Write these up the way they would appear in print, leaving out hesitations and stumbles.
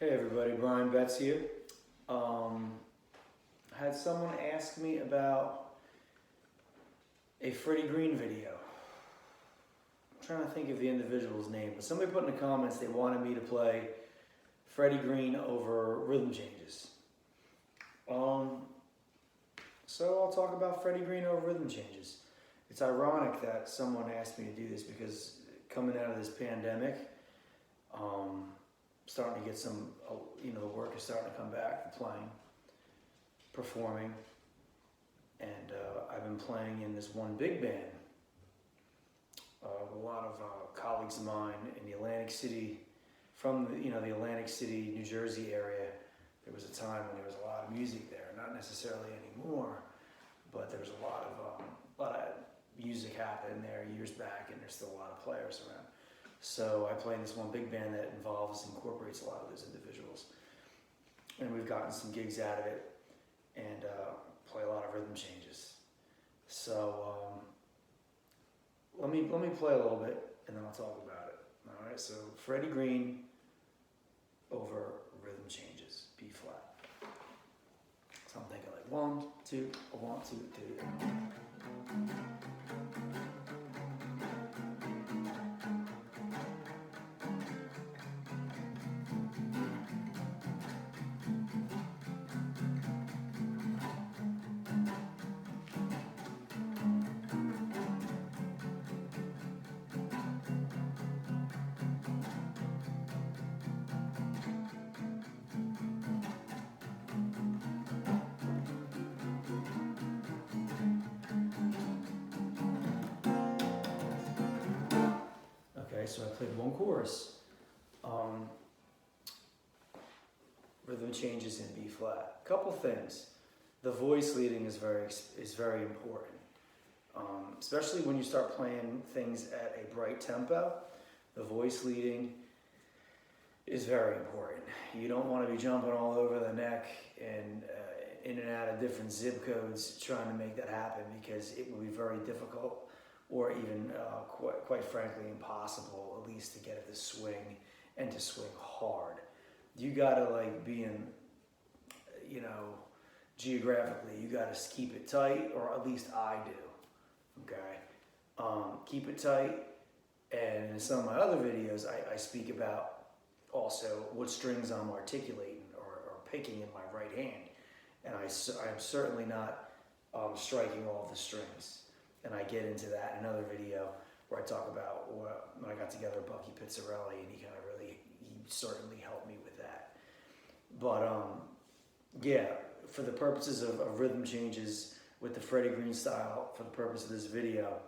Hey everybody, Brian Betz here. Had someone ask me about a Freddie Green video. I'm trying to think of the individual's name, but somebody put in the comments they wanted me to play Freddie Green over rhythm changes. So I'll talk about Freddie Green over rhythm changes. It's ironic that someone asked me to do this because coming out of this pandemic, starting to get some, the work is starting to come back, playing, performing, and I've been playing in this one big band. A lot of colleagues of mine in the Atlantic City, from the Atlantic City, New Jersey area. There was a time when there was a lot of music there, not necessarily anymore, but there was a lot of music happening there years back, and there's still a lot of players around. So I play in this one big band that incorporates a lot of those individuals. And we've gotten some gigs out of it and play a lot of rhythm changes. So let me play a little bit and then I'll talk about it. All right, so Freddie Green over rhythm changes, B flat. So I'm thinking like 1, 2, 1, 2, 3. Okay, so I played one chorus. Rhythm changes in B flat. Couple things. The voice leading is very important, especially when you start playing things at a bright tempo. The voice leading is very important. You don't want to be jumping all over the neck and in and out of different zip codes trying to make that happen, because it will be very difficult, or even quite frankly impossible, at least to get it to swing and to swing hard. You gotta be in, geographically, you gotta keep it tight, or at least I do, okay? Keep it tight, and in some of my other videos, I speak about also what strings I'm articulating or picking in my right hand. And I'm certainly not striking all the strings. And I get into that in another video where I talk about when I got together with Bucky Pizzarelli, and he certainly helped me with that. But yeah, for the purposes of rhythm changes with the Freddie Green style, for the purpose of this video,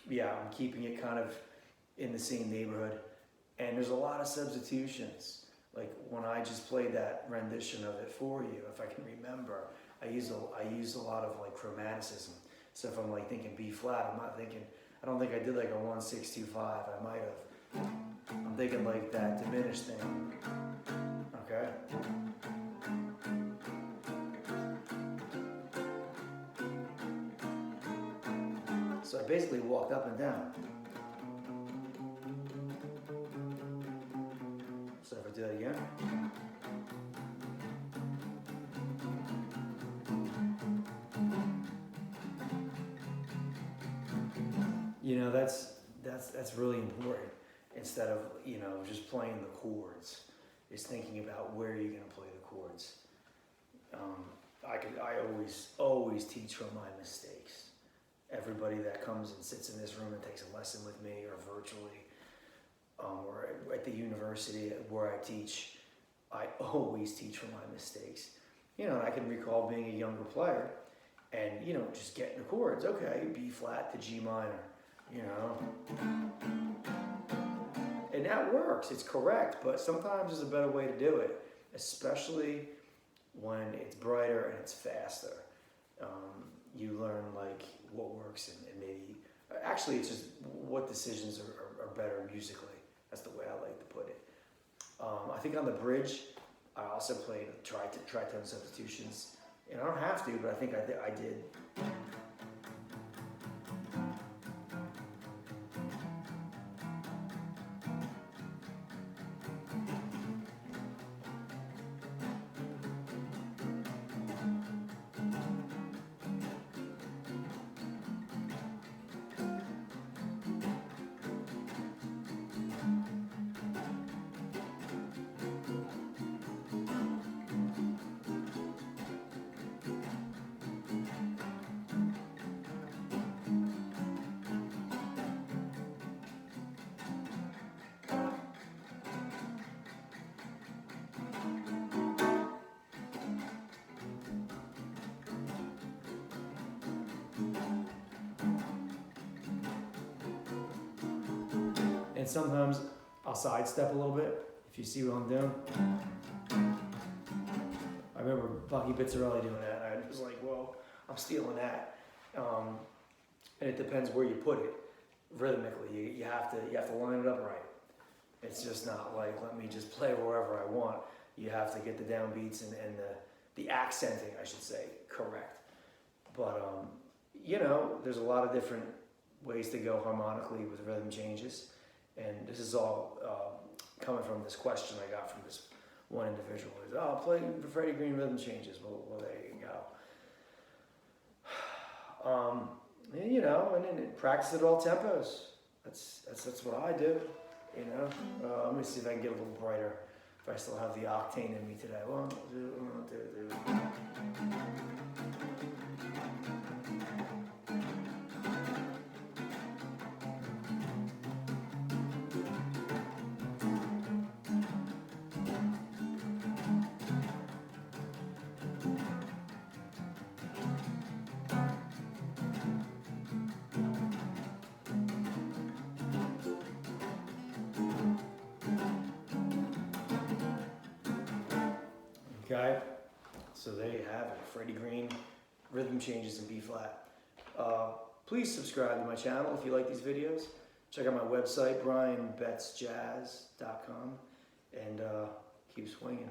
yeah, I'm keeping it kind of in the same neighborhood. And there's a lot of substitutions. Like when I just played that rendition of it for you, if I can remember, I used a lot of chromaticism. So if I'm thinking B flat, I don't think I did a 1, 6, 2, 5. I might have. I'm thinking that diminished thing. Okay. So I basically walked up and down. So if I do that again. That's really important. Instead of just playing the chords, is thinking about where you're going to play the chords. I always teach from my mistakes. Everybody that comes and sits in this room and takes a lesson with me, or virtually, or at the university where I teach, I always teach from my mistakes. I can recall being a younger player and just getting the chords. Okay, B flat to G minor. And that works, it's correct, but sometimes there's a better way to do it, especially when it's brighter and it's faster. You learn what works and maybe, actually it's just what decisions are better musically. That's the way I like to put it. I think on the bridge, I also played tritone substitutions, and I don't have to, but I think I did. sometimes I'll sidestep a little bit, if you see what I'm doing. I remember Bucky Bizzarelli doing that, and I was like, well, I'm stealing that. And it depends where you put it rhythmically. You have to line it up right. It's just not like, let me just play wherever I want. You have to get the downbeats and the accenting, I should say, correct. But, you know, there's a lot of different ways to go harmonically with rhythm changes. And this is all coming from this question I got from this one individual. He's, oh, play the Freddie Green rhythm changes. Well, there you go. And, you know, and then practice at all tempos. That's what I do, you know. Let me see if I can get a little brighter, if I still have the octane in me today. 1, 2, 1, 2, 3. Okay, so there you have it, Freddie Green, rhythm changes in B flat. Please subscribe to my channel if you like these videos. Check out my website, BrianBetz-jazz.com, and keep swinging.